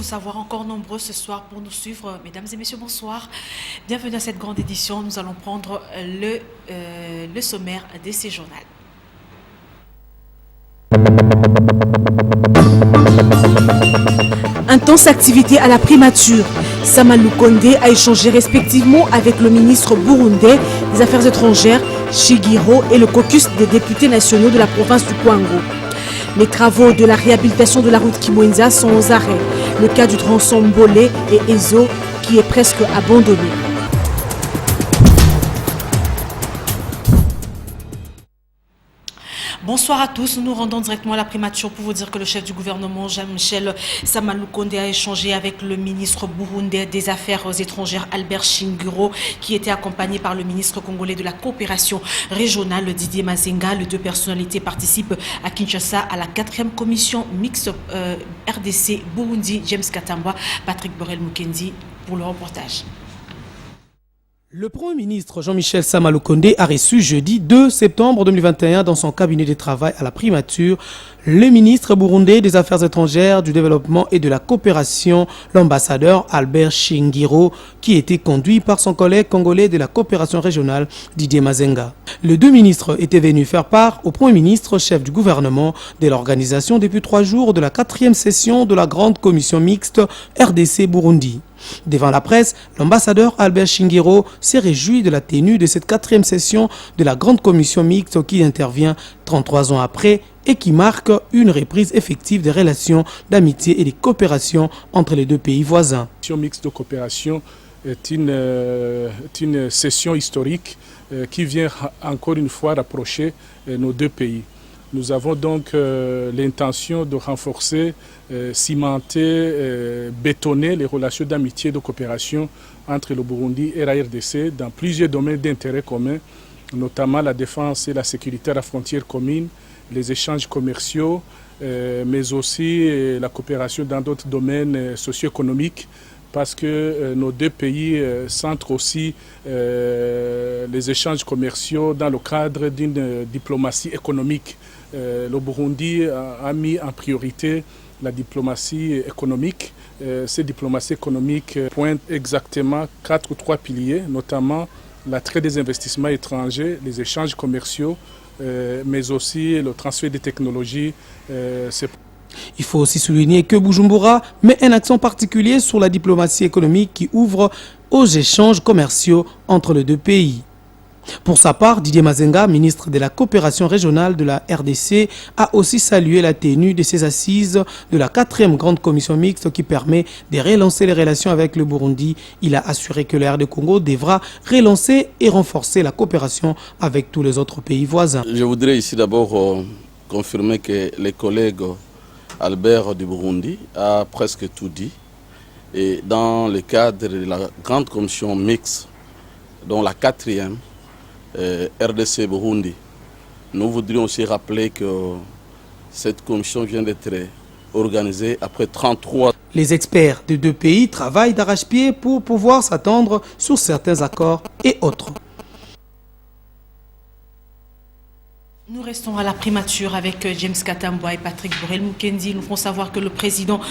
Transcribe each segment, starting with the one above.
Savoir encore nombreux ce soir pour nous suivre. Mesdames et messieurs, bonsoir. Bienvenue à cette grande édition. Nous allons prendre le sommaire de ces journaux. Intense activité à la primature. Samalou Kondé a échangé respectivement avec le ministre burundais des Affaires étrangères, Shigiro, et le caucus des députés nationaux de la province du Kwango. Les travaux de la réhabilitation de la route Kimwenza sont aux arrêts. Le cas du tronçon Mbolé et Ezo qui est presque abandonné. Bonsoir à tous, nous nous rendons directement à la primature pour vous dire que le chef du gouvernement Jean-Michel Samalou Kondé a échangé avec le ministre burundais des Affaires étrangères Albert Shingiro qui était accompagné par le ministre congolais de la coopération régionale Didier Mazenga. Les deux personnalités participent à Kinshasa à la 4e commission mixte RDC Burundi. James Katamba, Patrick Borel-Mukendi pour le reportage. Le Premier ministre Jean-Michel Samalou Kondé a reçu jeudi 2 septembre 2021 dans son cabinet de travail à la primature le ministre burundais des Affaires étrangères, du développement et de la coopération, l'ambassadeur Albert Shingiro, qui était conduit par son collègue congolais de la coopération régionale Didier Mazenga. Les deux ministres étaient venus faire part au Premier ministre, chef du gouvernement, de l'organisation depuis 3 jours de la 4e session de la grande commission mixte RDC Burundi. Devant la presse, l'ambassadeur Albert Shingiro s'est réjoui de la tenue de cette 4e session de la grande commission mixte qui intervient 33 ans après et qui marque une reprise effective des relations d'amitié et de coopération entre les deux pays voisins. La session mixte de coopération est une session historique qui vient encore une fois rapprocher nos deux pays. Nous avons donc l'intention de renforcer, cimenter, bétonner les relations d'amitié et de coopération entre le Burundi et la RDC dans plusieurs domaines d'intérêt commun, notamment la défense et la sécurité à la frontière commune, les échanges commerciaux, mais aussi la coopération dans d'autres domaines socio-économiques, parce que nos deux pays centrent aussi les échanges commerciaux dans le cadre d'une diplomatie économique. Le Burundi a mis en priorité la diplomatie économique. Cette diplomatie économique pointe exactement 4 ou 3 piliers, notamment l'attrait des investissements étrangers, les échanges commerciaux, mais aussi le transfert des technologies. Il faut aussi souligner que Bujumbura met un accent particulier sur la diplomatie économique qui ouvre aux échanges commerciaux entre les deux pays. Pour sa part, Didier Mazenga, ministre de la coopération régionale de la RDC, a aussi salué la tenue de ces assises de la 4e grande commission mixte qui permet de relancer les relations avec le Burundi. Il a assuré que le RD Congo devra relancer et renforcer la coopération avec tous les autres pays voisins. Je voudrais ici d'abord confirmer que les collègues Albert du Burundi a presque tout dit. Et dans le cadre de la grande commission mixte, dont la 4e, RDC Burundi, nous voudrions aussi rappeler que cette commission vient d'être organisée après 33 ans. Les experts des deux pays travaillent d'arrache-pied pour pouvoir s'attendre sur certains accords et autres. Nous restons à la primature avec James Katamba et Patrick Borel-Mukendi. Nous ferons savoir que le président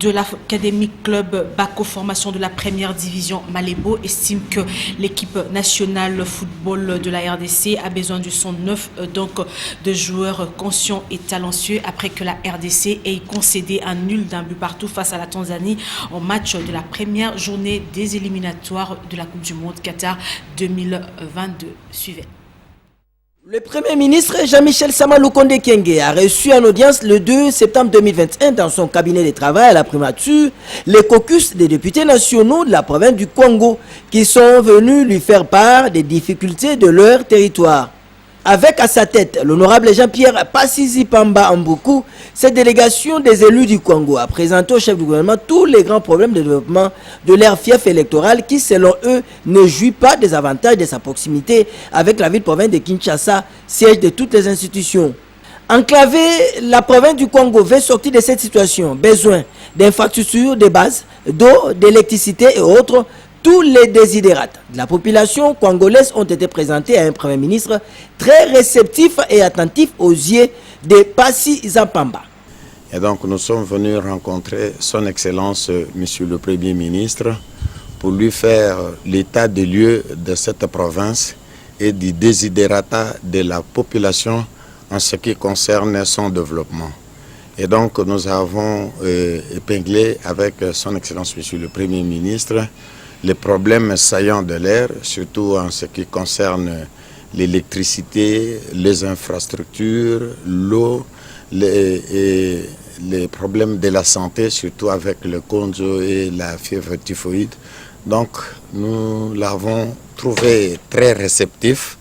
de l'Académie Club Bako Formation de la première division Malébo estime que l'équipe nationale football de la RDC a besoin du son neuf donc de joueurs conscients et talentueux après que la RDC ait concédé un nul d'un but partout face à la Tanzanie en match de la première journée des éliminatoires de la Coupe du Monde Qatar 2022. Suivez. Le Premier ministre Jean-Michel Sama Lukonde Kyenge a reçu en audience le 2 septembre 2021 dans son cabinet de travail à la primature les caucus des députés nationaux de la province du Kwango qui sont venus lui faire part des difficultés de leur territoire. Avec à sa tête l'honorable Jean-Pierre Passizi Pamba Mboukou, cette délégation des élus du Kwango a présenté au chef du gouvernement tous les grands problèmes de développement de leur fief électoral qui, selon eux, ne jouit pas des avantages de sa proximité avec la ville-province de Kinshasa, siège de toutes les institutions. Enclavée, la province du Kwango veut sortir de cette situation. Besoin d'infrastructures de base, d'eau, d'électricité et autres. Tous les désidérates de la population congolaise ont été présentés à un Premier ministre très réceptif et attentif aux yeux de Passi Zampamba. Et donc nous sommes venus rencontrer son Excellence, Monsieur le Premier ministre, pour lui faire l'état des lieux de cette province et du désidérata de la population en ce qui concerne son développement. Et donc nous avons épinglé avec son Excellence, Monsieur le Premier ministre, les problèmes saillants de l'air, surtout en ce qui concerne l'électricité, les infrastructures, l'eau, les problèmes de la santé, surtout avec le konzo et la fièvre typhoïde. Donc nous l'avons trouvé très réceptif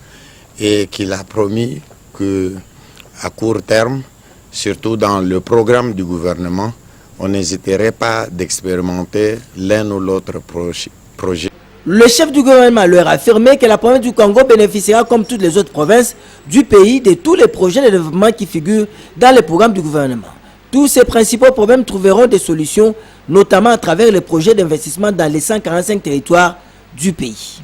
et qu'il a promis qu'à court terme, surtout dans le programme du gouvernement, on n'hésiterait pas d'expérimenter l'un ou l'autre projet. Le chef du gouvernement leur a affirmé que la province du Congo bénéficiera comme toutes les autres provinces du pays de tous les projets de développement qui figurent dans le programme du gouvernement. Tous ces principaux problèmes trouveront des solutions, notamment à travers les projets d'investissement dans les 145 territoires du pays.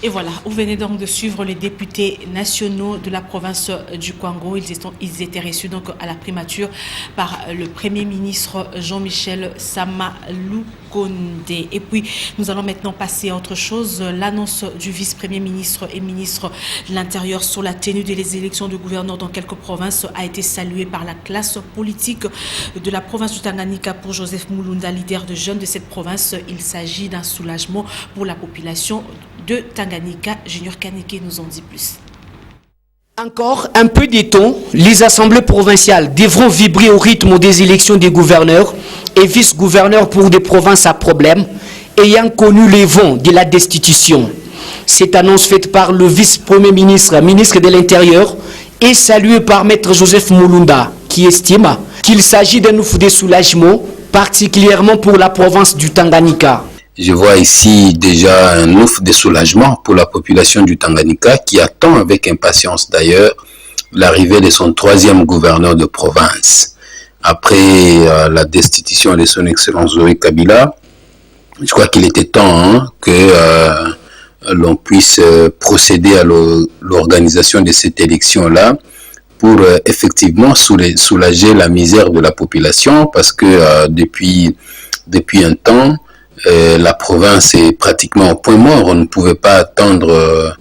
Et voilà, vous venez donc de suivre les députés nationaux de la province du Kwango. Ils étaient reçus donc à la primature par le Premier ministre Jean-Michel Sama Lukonde. Et puis, nous allons maintenant passer à autre chose. L'annonce du vice-premier ministre et ministre de l'Intérieur sur la tenue des élections de gouverneurs dans quelques provinces a été saluée par la classe politique de la province du Tanganyika. Pour Joseph Mulunda, leader de jeunes de cette province, il s'agit d'un soulagement pour la population de Tanganyika. Junior Kaneke nous en dit plus. Encore un peu de temps, les assemblées provinciales devront vibrer au rythme des élections des gouverneurs et vice-gouverneurs pour des provinces à problème, ayant connu les vents de la destitution. Cette annonce faite par le vice-premier ministre, ministre de l'Intérieur, est saluée par Maître Joseph Mulunda, qui estime qu'il s'agit d'un ouf de soulagement, particulièrement pour la province du Tanganyika. Je vois ici déjà un ouf de soulagement pour la population du Tanganyika qui attend avec impatience d'ailleurs l'arrivée de son troisième gouverneur de province. Après la destitution de son Excellence Zoé Kabila, je crois qu'il était temps que l'on puisse procéder à l'organisation de cette élection-là pour effectivement soulager la misère de la population parce que depuis un temps, la province est pratiquement au point mort. On ne pouvait pas attendre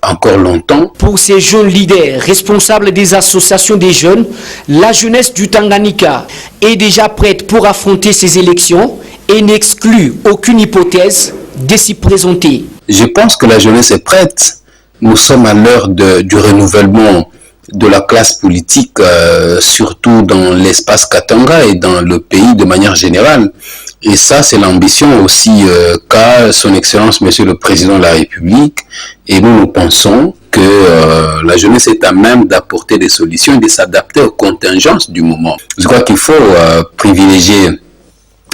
encore longtemps. Pour ces jeunes leaders responsables des associations des jeunes, la jeunesse du Tanganyika est déjà prête pour affronter ces élections et n'exclut aucune hypothèse de s'y présenter. Je pense que la jeunesse est prête. Nous sommes à l'heure du renouvellement de la classe politique, surtout dans l'espace Katanga et dans le pays de manière générale. Et ça, c'est l'ambition aussi qu'a son Excellence, Monsieur le Président de la République. Et nous pensons que la jeunesse est à même d'apporter des solutions et de s'adapter aux contingences du moment. Je crois qu'il faut privilégier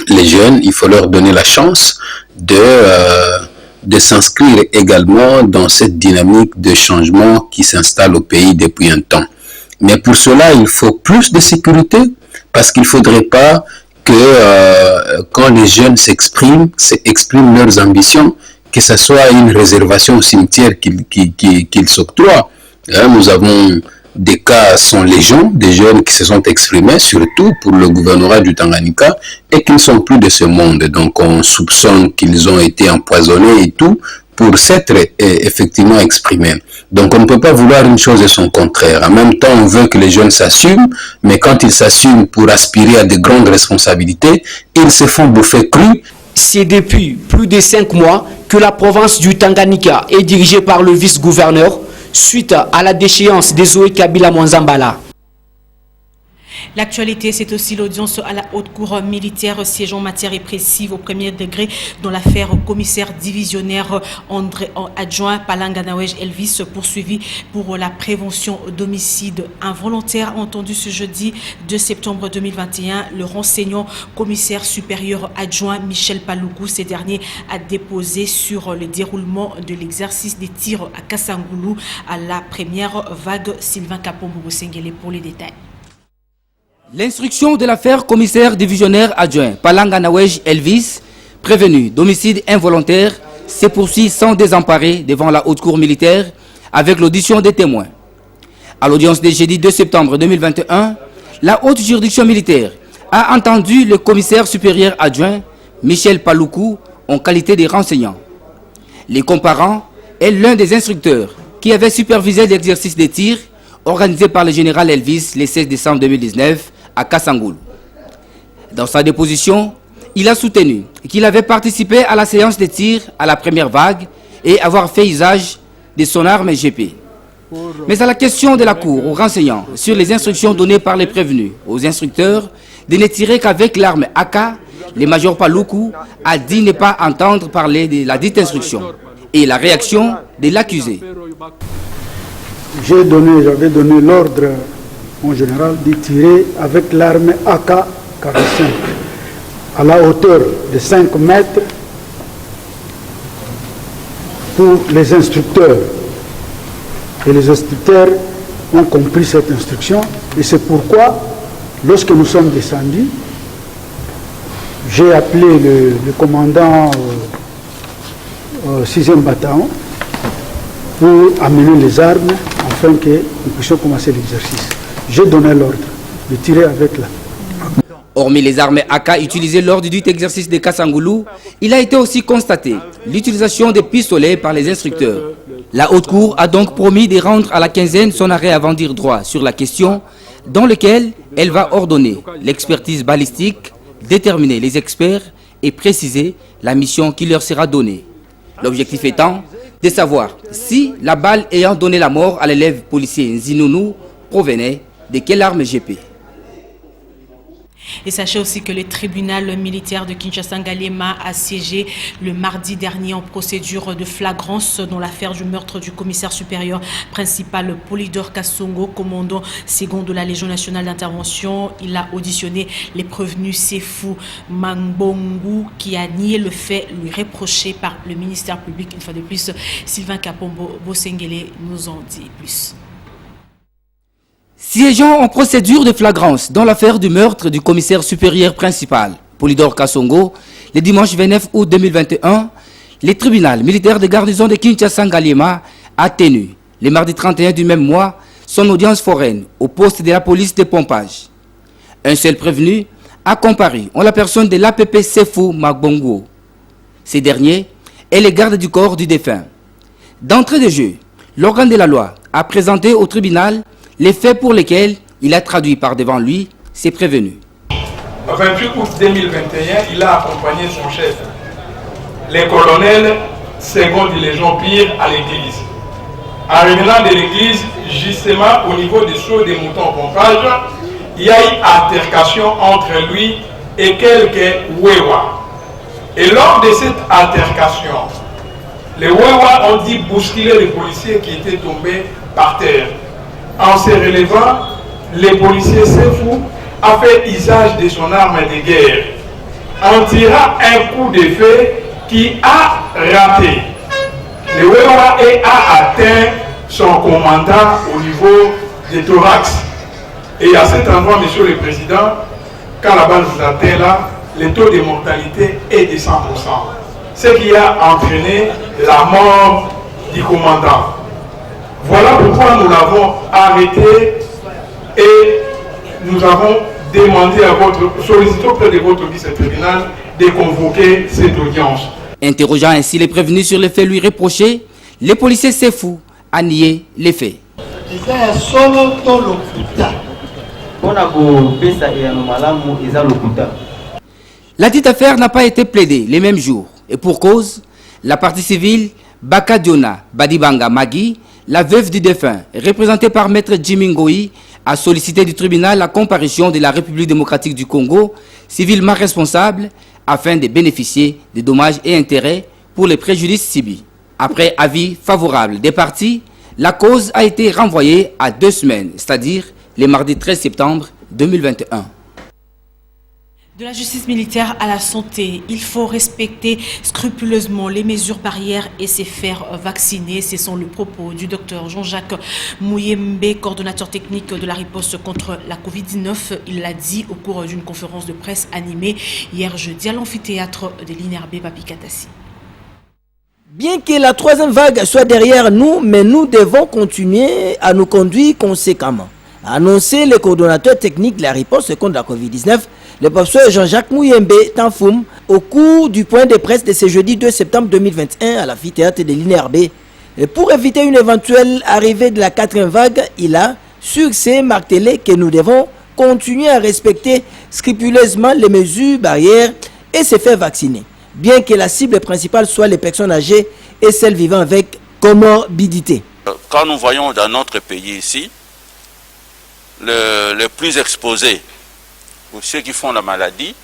les jeunes, il faut leur donner la chance de s'inscrire également dans cette dynamique de changement qui s'installe au pays depuis un temps. Mais pour cela, il faut plus de sécurité parce qu'il ne faudrait pas que quand les jeunes expriment leurs ambitions, que ce soit une réservation au cimetière qu'ils s'octroient. Nous avons des cas sans légion, des jeunes qui se sont exprimés, surtout pour le gouvernorat du Tanganyika, et qui ne sont plus de ce monde. Donc on soupçonne qu'ils ont été empoisonnés et tout, pour s'être effectivement exprimés. Donc on ne peut pas vouloir une chose et son contraire. En même temps, on veut que les jeunes s'assument, mais quand ils s'assument pour aspirer à de grandes responsabilités, ils se font bouffer cru. C'est depuis plus de 5 mois que la province du Tanganyika est dirigée par le vice-gouverneur, suite à la déchéance de Zoé Kabila Mwanzambala. L'actualité, c'est aussi l'audience à la haute cour militaire siégeant en matière répressive au premier degré dans l'affaire commissaire divisionnaire André adjoint Palanga Nawège Elvis poursuivi pour la prévention d'homicide involontaire. Entendu ce jeudi 2 septembre 2021, le renseignant commissaire supérieur adjoint Michel Paloukou, ces derniers a déposé sur le déroulement de l'exercice des tirs à Kassangoulou à la première vague. Sylvain Kapombo-Bosengele pour les détails. L'instruction de l'affaire commissaire divisionnaire adjoint Palanga Nawège Elvis, prévenu d'homicide involontaire, se poursuit sans désemparer devant la haute cour militaire avec l'audition des témoins. À l'audience de jeudi 2 septembre 2021, la haute juridiction militaire a entendu le commissaire supérieur adjoint Michel Paloukou en qualité de renseignant. Les comparants est l'un des instructeurs qui avait supervisé l'exercice des tirs organisé par le général Elvis le 16 décembre 2019 à Kassangoulou. Dans sa déposition, il a soutenu qu'il avait participé à la séance de tir à la première vague et avoir fait usage de son arme GP. Mais à la question de la Cour aux renseignants sur les instructions données par les prévenus aux instructeurs de ne tirer qu'avec l'arme AK, le major Paloukou a dit ne pas entendre parler de la dite instruction et la réaction de l'accusé. J'avais donné l'ordre en général de tirer avec l'arme AK-45 à la hauteur de 5 mètres pour les instructeurs. Et les instructeurs ont compris cette instruction et c'est pourquoi, lorsque nous sommes descendus, j'ai appelé le commandant 6e bataillon pour amener les armes afin que nous puissions commencer l'exercice. J'ai donné l'ordre de tirer avec la. Hormis les armes AK utilisées lors du dit exercice de Kassangoulou, il a été aussi constaté l'utilisation des pistolets par les instructeurs. La haute cour a donc promis de rendre à la quinzaine son arrêt avant dire droit sur la question, dans lequel elle va ordonner l'expertise balistique, déterminer les experts et préciser la mission qui leur sera donnée. L'objectif étant de savoir si la balle ayant donné la mort à l'élève policier Nzinounou provenait de quelle arme GP. Et sachez aussi que le tribunal militaire de Kinshasa-Ngaliema a siégé le mardi dernier en procédure de flagrance dans l'affaire du meurtre du commissaire supérieur principal Polydor Kassongo, commandant second de la Légion nationale d'intervention. Il a auditionné les prévenus Sefou Mangbongu qui a nié le fait lui reproché par le ministère public. Une fois de plus, Sylvain Kapombo-Bosengele nous en dit plus. Siégeant en procédure de flagrance dans l'affaire du meurtre du commissaire supérieur principal, Polydor Kassongo, le dimanche 29 août 2021, le tribunal militaire de garnison de Kinshasa-Ngaliema a tenu, le mardi 31 du même mois, son audience foraine au poste de la police de pompage. Un seul prévenu a comparu en la personne de l'APP Sefou Magbongo. Ces derniers est le garde du corps du défunt. D'entrée de jeu, l'organe de la loi a présenté au tribunal les faits pour lesquels il a traduit par devant lui ses prévenus. Le 28 août 2021, il a accompagné son chef, le colonel second de Légion Pire, à l'église. En revenant de l'église, justement au niveau des sauts des moutons pompage, il y a eu altercation entre lui et quelques Wewa. Et lors de cette altercation, les Wewa ont dit bousculer les policiers qui étaient tombés par terre. En se relevant, le policier Sefou a fait usage de son arme de guerre en tirant un coup de feu qui a raté. Le Wewa a atteint son commandant au niveau du thorax. Et à cet endroit, monsieur le président, quand la balle vous atteint là, le taux de mortalité est de 100%. Ce qui a entraîné la mort du commandant. Voilà pourquoi nous l'avons arrêté et nous avons demandé à sollicité auprès de votre vice-tribunal de convoquer cette audience. Interrogeant ainsi les prévenus sur les faits lui reprochés, le policier Sefou a nié les faits. La dite affaire n'a pas été plaidée les mêmes jours et pour cause, la partie civile Bakadiona Badibanga Magui, La veuve du défunt, représentée par Maître Jimmy Ngoyi, a sollicité du tribunal la comparution de la République démocratique du Congo, civilement responsable, afin de bénéficier des dommages et intérêts pour les préjudices subis. Après avis favorable des parties, la cause a été renvoyée à 2 semaines, c'est-à-dire le mardi 13 septembre 2021. De la justice militaire à la santé, il faut respecter scrupuleusement les mesures barrières et se faire vacciner. Ce sont le propos du docteur Jean-Jacques Mouyembe, coordonnateur technique de la riposte contre la Covid-19. Il l'a dit au cours d'une conférence de presse animée hier jeudi à l'amphithéâtre de l'INRB Papikatasi. Bien que la 3e vague soit derrière nous, mais nous devons continuer à nous conduire conséquemment. A annoncé le coordonnateur technique de la riposte contre la Covid-19, le professeur Jean-Jacques Mouyembe Tanfoum, au cours du point de presse de ce jeudi 2 septembre 2021 à l'amphithéâtre de l'INRB. Pour éviter une éventuelle arrivée de la 4e vague, il a, sur ce, martelé que nous devons continuer à respecter scrupuleusement les mesures barrières et se faire vacciner, bien que la cible principale soit les personnes âgées et celles vivant avec comorbidité. Quand nous voyons dans notre pays ici, le plus exposé pour ceux qui font la maladie,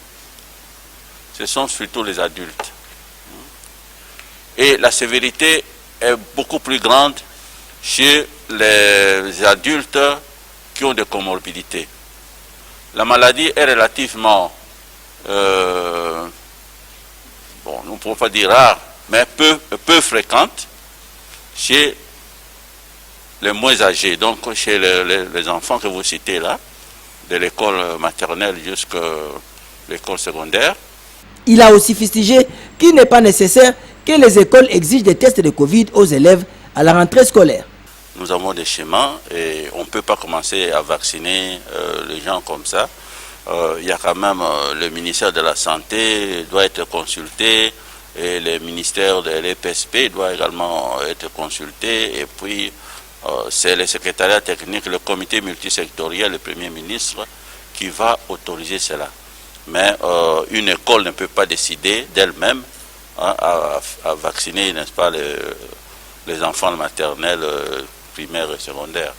ce sont surtout les adultes. Et la sévérité est beaucoup plus grande chez les adultes qui ont des comorbidités. La maladie est relativement, nous ne pouvons pas dire rare, mais peu fréquente chez les moins âgés, donc chez les enfants que vous citez là, de l'école maternelle jusqu'à l'école secondaire. Il a aussi fustigé qu'il n'est pas nécessaire que les écoles exigent des tests de Covid aux élèves à la rentrée scolaire. Nous avons des schémas et on ne peut pas commencer à vacciner les gens comme ça. Il y a quand même le ministère de la Santé doit être consulté et le ministère de l'EPSP doit également être consulté et puis c'est le secrétariat technique, le comité multisectoriel, le Premier ministre qui va autoriser cela. Mais une école ne peut pas décider d'elle-même à vacciner, n'est-ce pas, les enfants maternels, primaires et secondaires.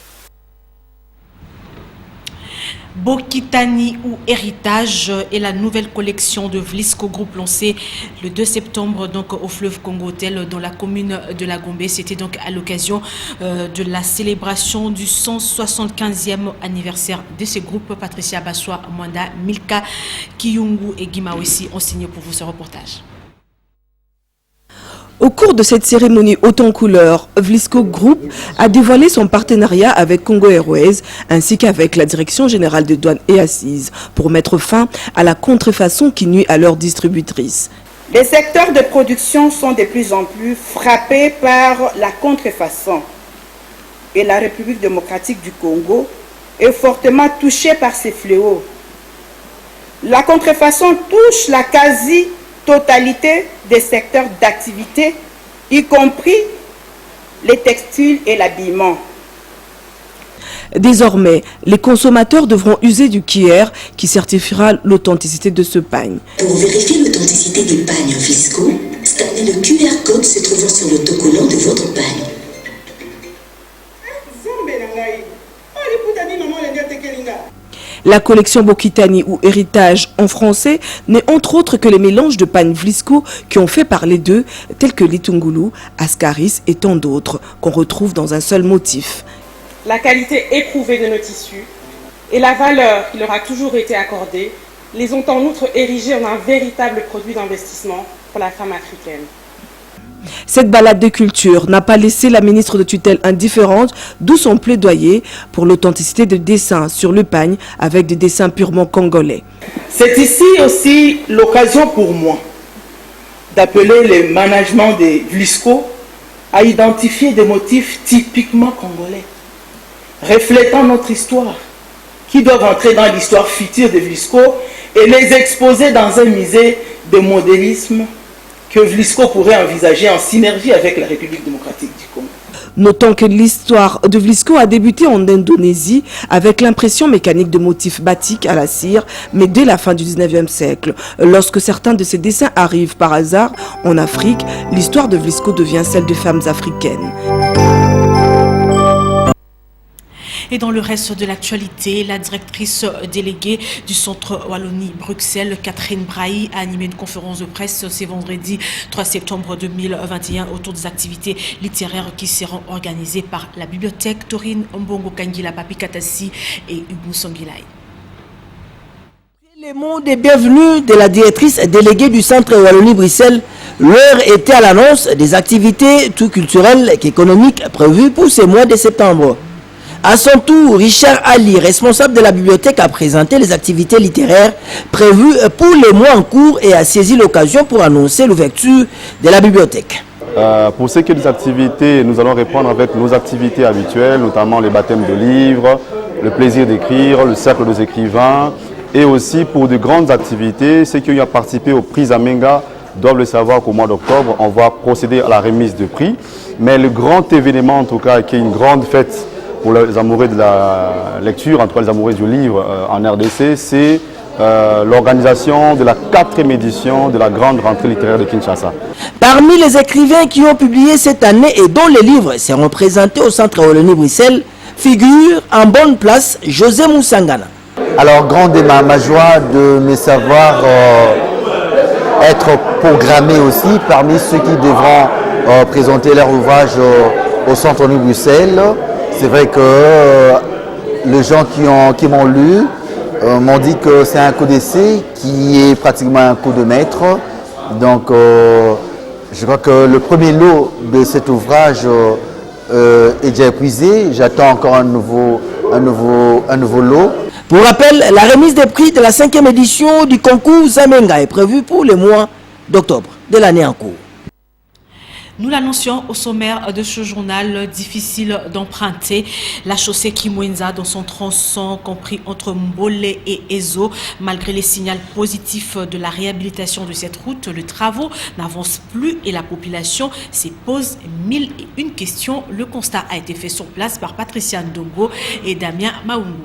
Bokitani ou Héritage est la nouvelle collection de Vlisco Group lancée le 2 septembre donc, au fleuve Congo Hotel dans la commune de la Gombe. C'était donc à l'occasion de la célébration du 175e anniversaire de ce groupe. Patricia Bassoa Mwanda, Milka Kiyungu et Guimawesi ont signé pour vous ce reportage. Au cours de cette cérémonie haute en couleur, Vlisco Group a dévoilé son partenariat avec Congo Airways ainsi qu'avec la Direction générale des douanes et assises pour mettre fin à la contrefaçon qui nuit à leurs distributrices. Les secteurs de production sont de plus en plus frappés par la contrefaçon et la République démocratique du Congo est fortement touchée par ces fléaux. La contrefaçon touche la quasi-totalité des secteurs d'activité, y compris les textiles et l'habillement. Désormais, les consommateurs devront user du QR qui certifiera l'authenticité de ce pagne. Pour vérifier l'authenticité des pagnes Vlisco, scannez le QR code se trouvant sur l'autocollant de votre pagne. La collection Bokitani ou Héritage en français n'est entre autres que les mélanges de pagnes Vlisco qui ont fait parler d'eux, tels que l'Itungulu, Ascaris et tant d'autres, qu'on retrouve dans un seul motif. La qualité éprouvée de nos tissus et la valeur qui leur a toujours été accordée les ont en outre érigés en un véritable produit d'investissement pour la femme africaine. Cette balade de culture n'a pas laissé la ministre de tutelle indifférente, d'où son plaidoyer pour l'authenticité des dessins sur le pagne avec des dessins purement congolais. C'est ici aussi l'occasion pour moi d'appeler le management de Vlisco à identifier des motifs typiquement congolais, reflétant notre histoire, qui doivent entrer dans l'histoire future de Vlisco et les exposer dans un musée de modélisme que Vlisco pourrait envisager en synergie avec la République démocratique du Congo. Notons que l'histoire de Vlisco a débuté en Indonésie avec l'impression mécanique de motifs batiks à la cire, mais dès la fin du 19e siècle. Lorsque certains de ces dessins arrivent par hasard en Afrique, l'histoire de Vlisco devient celle de femmes africaines. Et dans le reste de l'actualité, la directrice déléguée du Centre Wallonie-Bruxelles, Catherine Brahi, a animé une conférence de presse ce vendredi 3 septembre 2021 autour des activités littéraires qui seront organisées par la bibliothèque Taurine Mbongo Kangila Papi Katasi et Hugo Sangilai. Les mots de bienvenue de la directrice déléguée du Centre Wallonie-Bruxelles, l'heure était à l'annonce des activités tout culturelles qu'économiques prévues pour ce mois de septembre. À son tour, Richard Ali, responsable de la bibliothèque, a présenté les activités littéraires prévues pour les mois en cours et a saisi l'occasion pour annoncer l'ouverture de la bibliothèque. Pour ce qui est des activités, nous allons répondre avec nos activités habituelles, notamment les baptêmes de livres, le plaisir d'écrire, le cercle des écrivains, et aussi pour de grandes activités, ceux qui ont participé au prix Zamenga doivent le savoir qu'au mois d'octobre, on va procéder à la remise de prix. Mais le grand événement, en tout cas, qui est une grande fête pour les amoureux de la lecture, en tout cas les amoureux du livre en RDC, c'est l'organisation de la 4e édition de la grande rentrée littéraire de Kinshasa. Parmi les écrivains qui ont publié cette année et dont les livres seront présentés au Centre Wallonie-Bruxelles, figure en bonne place José Moussangana. Alors, grande est ma joie de me savoir être programmé aussi parmi ceux qui devront présenter leur ouvrage au Centre Wallonie-Bruxelles. C'est vrai que les gens qui m'ont lu m'ont dit que c'est un coup d'essai qui est pratiquement un coup de maître. Donc, je crois que le premier lot de cet ouvrage est déjà épuisé. J'attends encore un nouveau lot. Pour rappel, la remise des prix de la 5e édition du concours Zamenga est prévue pour le mois d'octobre de l'année en cours. Nous l'annoncions au sommaire de ce journal, difficile d'emprunter la chaussée Kimwenza dans son tronçon compris entre Mbole et Ezo. Malgré les signaux positifs de la réhabilitation de cette route, les travaux n'avancent plus et la population se pose 1001 questions. Le constat a été fait sur place par Patricia Ndongo et Damien Maungu.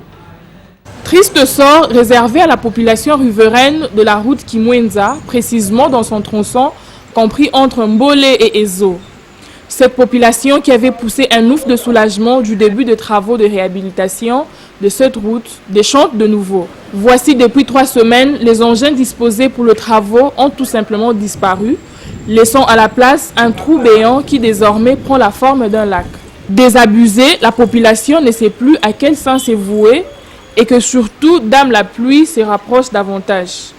Triste sort réservé à la population riveraine de la route Kimwenza, précisément dans son tronçon compris entre Mbole et Ezo. Cette population qui avait poussé un ouf de soulagement du début des travaux de réhabilitation de cette route déchante de nouveau. Voici depuis 3 semaines, les engins disposés pour le travaux ont tout simplement disparu, laissant à la place un trou béant qui désormais prend la forme d'un lac. Désabusée, la population ne sait plus à quel sens se vouer et que surtout, dame la pluie se rapproche davantage.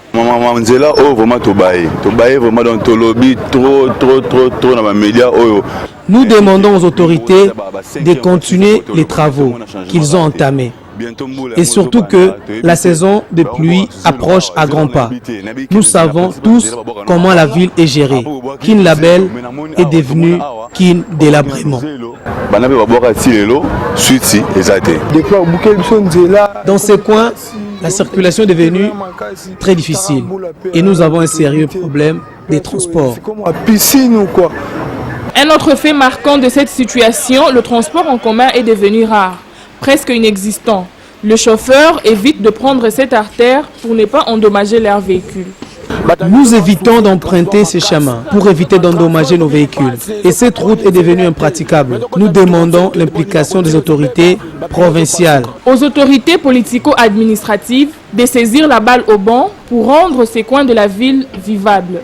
Nous demandons aux autorités de continuer les travaux qu'ils ont entamés. Et surtout que la saison de pluie approche à grands pas. Nous savons tous comment la ville est gérée. Kin Label est devenu Kin Délabrement. Dans ces coins, la circulation est devenue très difficile et nous avons un sérieux problème des transports. Un autre fait marquant de cette situation, le transport en commun est devenu rare, presque inexistant. Le chauffeur évite de prendre cette artère pour ne pas endommager leur véhicule. Nous évitons d'emprunter ces chemins pour éviter d'endommager nos véhicules. Et cette route est devenue impraticable. Nous demandons l'implication des autorités provinciales. Aux autorités politico-administratives de saisir la balle au banc pour rendre ces coins de la ville vivables.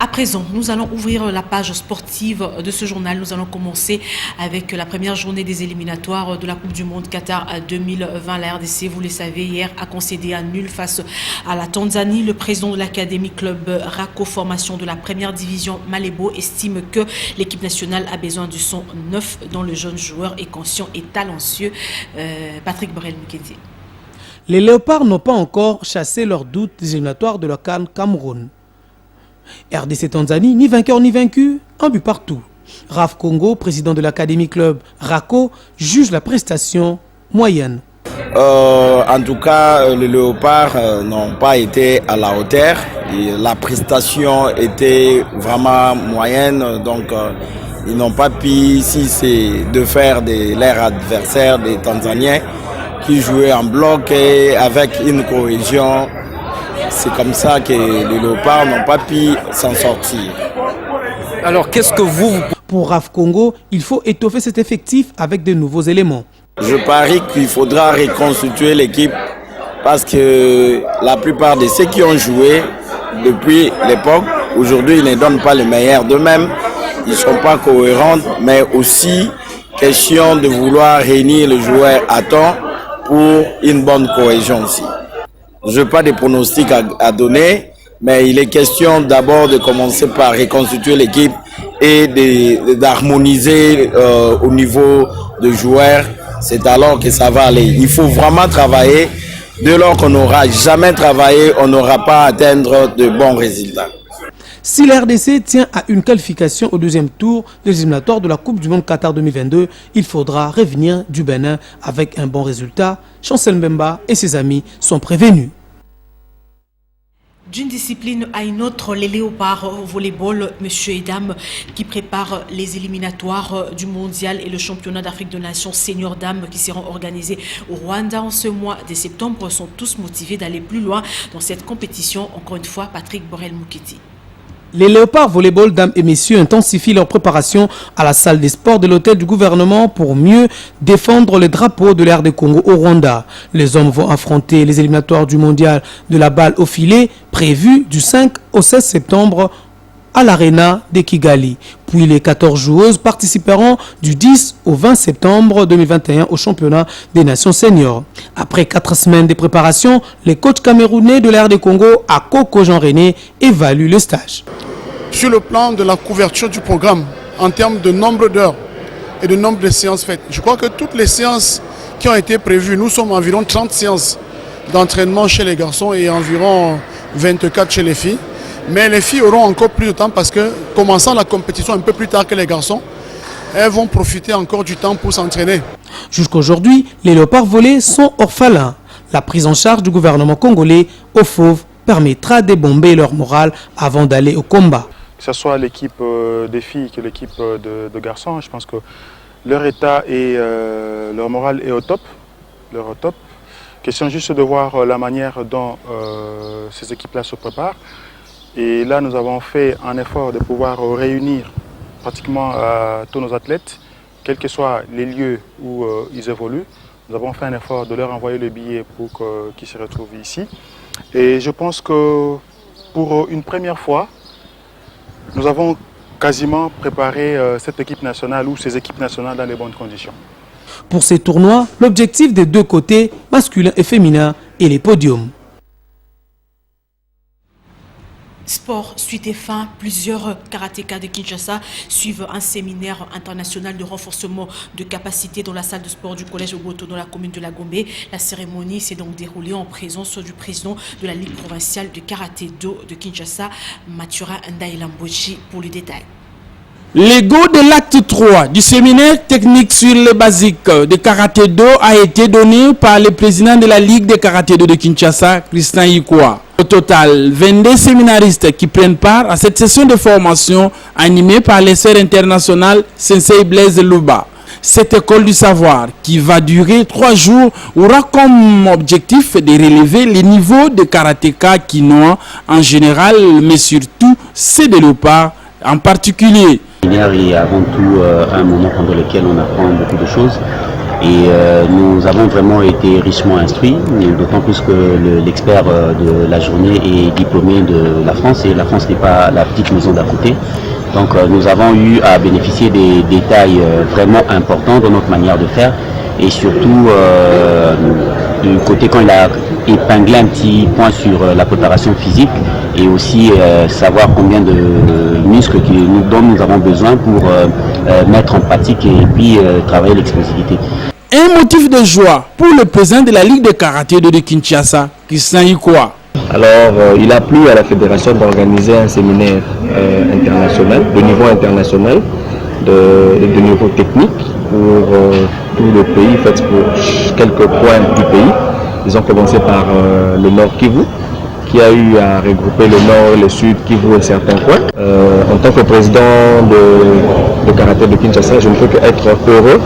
À présent, nous allons ouvrir la page sportive de ce journal. Nous allons commencer avec la première journée des éliminatoires de la Coupe du Monde Qatar 2020. La RDC, vous le savez, hier a concédé un nul face à la Tanzanie. Le président de l'Académie Club Rako Formation de la première division Malebo estime que l'équipe nationale a besoin du son neuf dont le jeune joueur est conscient et talentueux. Patrick Borel-Mukete. Les Léopards n'ont pas encore chassé leurs doutes des éliminatoires de la CAN Cameroun. RDC Tanzanie, ni vainqueur ni vaincu, un but partout. Raf Congo, président de l'Académie Club Rako, juge la prestation moyenne. En tout cas, les Léopards n'ont pas été à la hauteur. Et la prestation était vraiment moyenne, donc ils n'ont pas pu, si c'est de faire de leurs adversaires, des Tanzaniens, qui jouaient en bloc et avec une cohésion. C'est comme ça que les Léopards n'ont pas pu s'en sortir. Alors, qu'est-ce que vous Pour RAF Congo, il faut étoffer cet effectif avec de nouveaux éléments. Je parie qu'il faudra reconstituer l'équipe parce que la plupart de ceux qui ont joué depuis l'époque, aujourd'hui, ils ne donnent pas le meilleur d'eux-mêmes. Ils ne sont pas cohérents, mais aussi question de vouloir réunir les joueurs à temps pour une bonne cohésion aussi. Je n'ai pas de pronostics à donner, mais il est question d'abord de commencer par reconstituer l'équipe et d'harmoniser au niveau de joueurs. C'est alors que ça va aller. Il faut vraiment travailler. Dès lors qu'on n'aura jamais travaillé, on n'aura pas atteindre de bons résultats. Si la RDC tient à une qualification au deuxième tour des éliminatoires de la Coupe du Monde Qatar 2022, il faudra revenir du Bénin avec un bon résultat. Chancel Mbemba et ses amis sont prévenus. D'une discipline à une autre, les léopards au volleyball, messieurs et dames, qui préparent les éliminatoires du mondial et le championnat d'Afrique de Nations senior dames qui seront organisés au Rwanda en ce mois de septembre, sont tous motivés d'aller plus loin dans cette compétition. Encore une fois, Patrick Borel-Moukiti. Les léopards volleyball, dames et messieurs, intensifient leur préparation à la salle des sports de l'hôtel du gouvernement pour mieux défendre les drapeaux de l'Air de Congo au Rwanda. Les hommes vont affronter les éliminatoires du mondial de la balle au filet, prévus du 5 au 16 septembre à l'Arena de Kigali. Puis les 14 joueuses participeront du 10 au 20 septembre 2021 au championnat des nations seniors. Après 4 semaines de préparation, les coachs camerounais de l'Air de Congo, Akoko Jean-René, évaluent le stage. Sur le plan de la couverture du programme, en termes de nombre d'heures et de nombre de séances faites, je crois que toutes les séances qui ont été prévues, nous sommes environ 30 séances d'entraînement chez les garçons et environ 24 chez les filles. Mais les filles auront encore plus de temps parce que, commençant la compétition un peu plus tard que les garçons, elles vont profiter encore du temps pour s'entraîner. Jusqu'aujourd'hui, les léopards volés sont orphelins. La prise en charge du gouvernement congolais aux fauves permettra d'ébomber leur morale avant d'aller au combat. Que ce soit l'équipe des filles que l'équipe de garçons, je pense que leur état et leur morale est au top. Question juste de voir la manière dont ces équipes-là se préparent. Et là, nous avons fait un effort de pouvoir réunir pratiquement tous nos athlètes, quels que soient les lieux où ils évoluent. Nous avons fait un effort de leur envoyer le billet pour qu'ils se retrouvent ici. Et je pense que pour une première fois, nous avons quasiment préparé cette équipe nationale ou ces équipes nationales dans les bonnes conditions. Pour ces tournois, l'objectif des deux côtés, masculin et féminin, est les podiums. Sport, suite et fin, plusieurs karatékas de Kinshasa suivent un séminaire international de renforcement de capacité dans la salle de sport du collège Oboto dans la commune de la Gombe. La cérémonie s'est donc déroulée en présence du président de la Ligue provinciale de karaté-do de Kinshasa, Mathura Ndaïlamboji, pour les détails. L'ego de l'acte 3 du séminaire technique sur les basiques de karaté-do a été donné par le président de la Ligue de karaté-do de Kinshasa, Christian Yikoa. Au total, 22 séminaristes qui prennent part à cette session de formation animée par les sœurs internationales Sensei Blaise Luba. Cette école du savoir, qui va durer 3 jours, aura comme objectif de relever les niveaux de karatéka quinois en général, mais surtout ceux de léopard en particulier. Le séminaire est avant tout un moment pendant lequel on apprend beaucoup de choses. Et nous avons vraiment été richement instruits, d'autant plus que l'expert de la journée est diplômé de la France et la France n'est pas la petite maison d'à côté. Donc nous avons eu à bénéficier des détails vraiment importants dans notre manière de faire et surtout du côté quand il a épinglé un petit point sur la préparation physique et aussi savoir combien de muscles dont nous avons besoin pour mettre en pratique et puis travailler l'explosivité. Un motif de joie pour le président de la Ligue de karaté-do de Kinshasa, Christian Yikoa. Alors, il a plu à la fédération d'organiser un séminaire international, de niveau international, de niveau technique pour tout le pays, en fait pour quelques points du pays. Ils ont commencé par le Nord Kivu, qui a eu à regrouper le Nord, le Sud Kivu et certains coins. En tant que président de karaté de Kinshasa, je ne peux qu'être heureux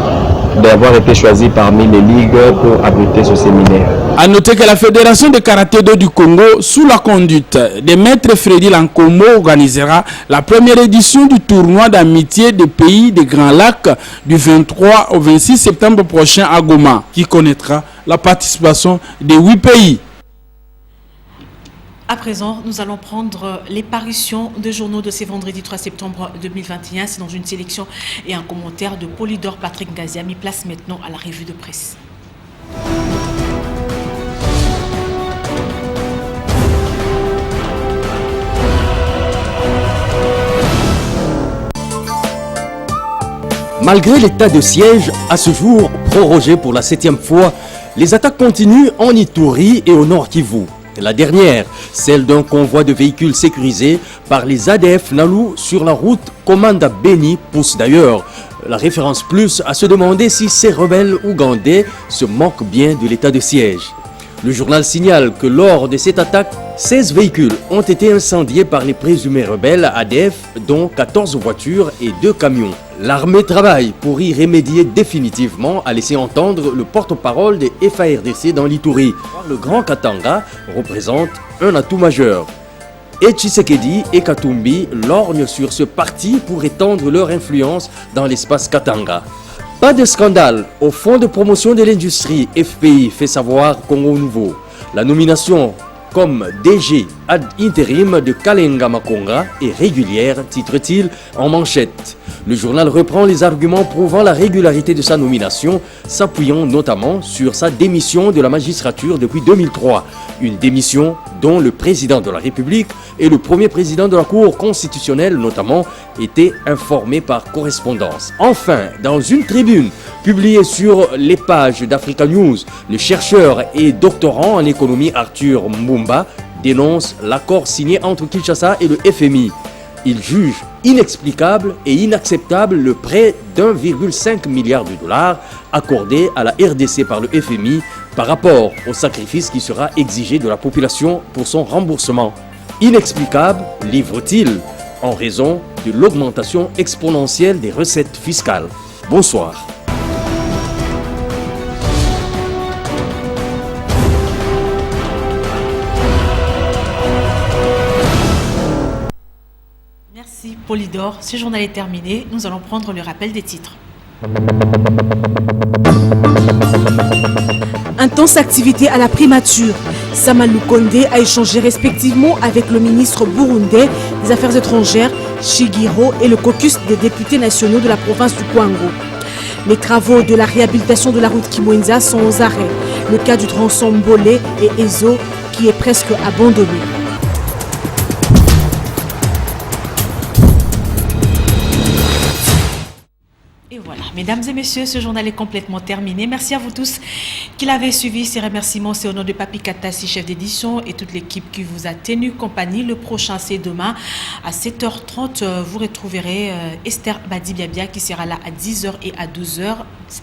d'avoir été choisi parmi les ligues pour abriter ce séminaire. A noter que la Fédération de karaté-do du Congo, sous la conduite des maîtres Freddy Lankomo, organisera la première édition du tournoi d'amitié des pays des Grands Lacs du 23 au 26 septembre prochain à Goma, qui connaîtra la participation des 8 pays. À présent, nous allons prendre les parutions de journaux de ce vendredi 3 septembre 2021. C'est dans une sélection et un commentaire de Polydor Patrick Ngaziami. Place maintenant à la revue de presse. Malgré l'état de siège, à ce jour prorogé pour la 7e fois, les attaques continuent en Ituri et au Nord Kivu. La dernière, celle d'un convoi de véhicules sécurisés par les ADF Nalu sur la route Komanda Beni, pousse d'ailleurs la référence plus à se demander si ces rebelles ougandais se moquent bien de l'état de siège. Le journal signale que lors de cette attaque, 16 véhicules ont été incendiés par les présumés rebelles ADF, dont 14 voitures et 2 camions. L'armée travaille pour y remédier définitivement, a laissé entendre le porte-parole des FARDC dans l'Ituri. Le Grand Katanga représente un atout majeur. Et Tshisekedi et Katumbi lorgnent sur ce parti pour étendre leur influence dans l'espace Katanga. Pas de scandale au Fonds de promotion de l'industrie FPI, fait savoir Congo Nouveau. La nomination comme DG ad intérim de Kalenga Makonga est régulière, titre-t-il en manchette. Le journal reprend les arguments prouvant la régularité de sa nomination, s'appuyant notamment sur sa démission de la magistrature depuis 2003. Une démission dont le président de la République et le premier président de la Cour constitutionnelle notamment étaient informés par correspondance. Enfin, dans une tribune publiée sur les pages d'Africa News, le chercheur et doctorant en économie Arthur Mbumba dénonce l'accord signé entre Kinshasa et le FMI. Il juge inexplicable et inacceptable le prêt d'1,5 milliard de dollars accordé à la RDC par le FMI par rapport au sacrifice qui sera exigé de la population pour son remboursement. Inexplicable, livre-t-il, en raison de l'augmentation exponentielle des recettes fiscales. Bonsoir. Merci Polydor. Ce journal est terminé. Nous allons prendre le rappel des titres. Intense activité à la primature. Sama Lukonde a échangé respectivement avec le ministre burundais des Affaires étrangères, Shigiro, et le caucus des députés nationaux de la province du Kwango. Les travaux de la réhabilitation de la route Kimwenza sont aux arrêts. Le cas du tronçon Mbolé et Ezo qui est presque abandonné. Et voilà, mesdames et messieurs, ce journal est complètement terminé. Merci à vous tous qui l'avez suivi. Ces remerciements, c'est au nom de Papi Katassi, chef d'édition, et toute l'équipe qui vous a tenu compagnie. Le prochain, c'est demain à 7h30. Vous retrouverez Esther Badi-Biabia qui sera là à 10h et à 12h.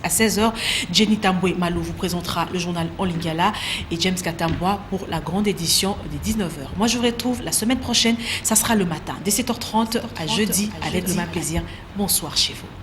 À 16h, Jenny Tamboué Malou vous présentera le journal en Lingala et James Katamboa pour la grande édition des 19h. Moi, je vous retrouve la semaine prochaine. Ça sera le matin, dès 7h30 à jeudi, avec le même plaisir. Bonsoir chez vous.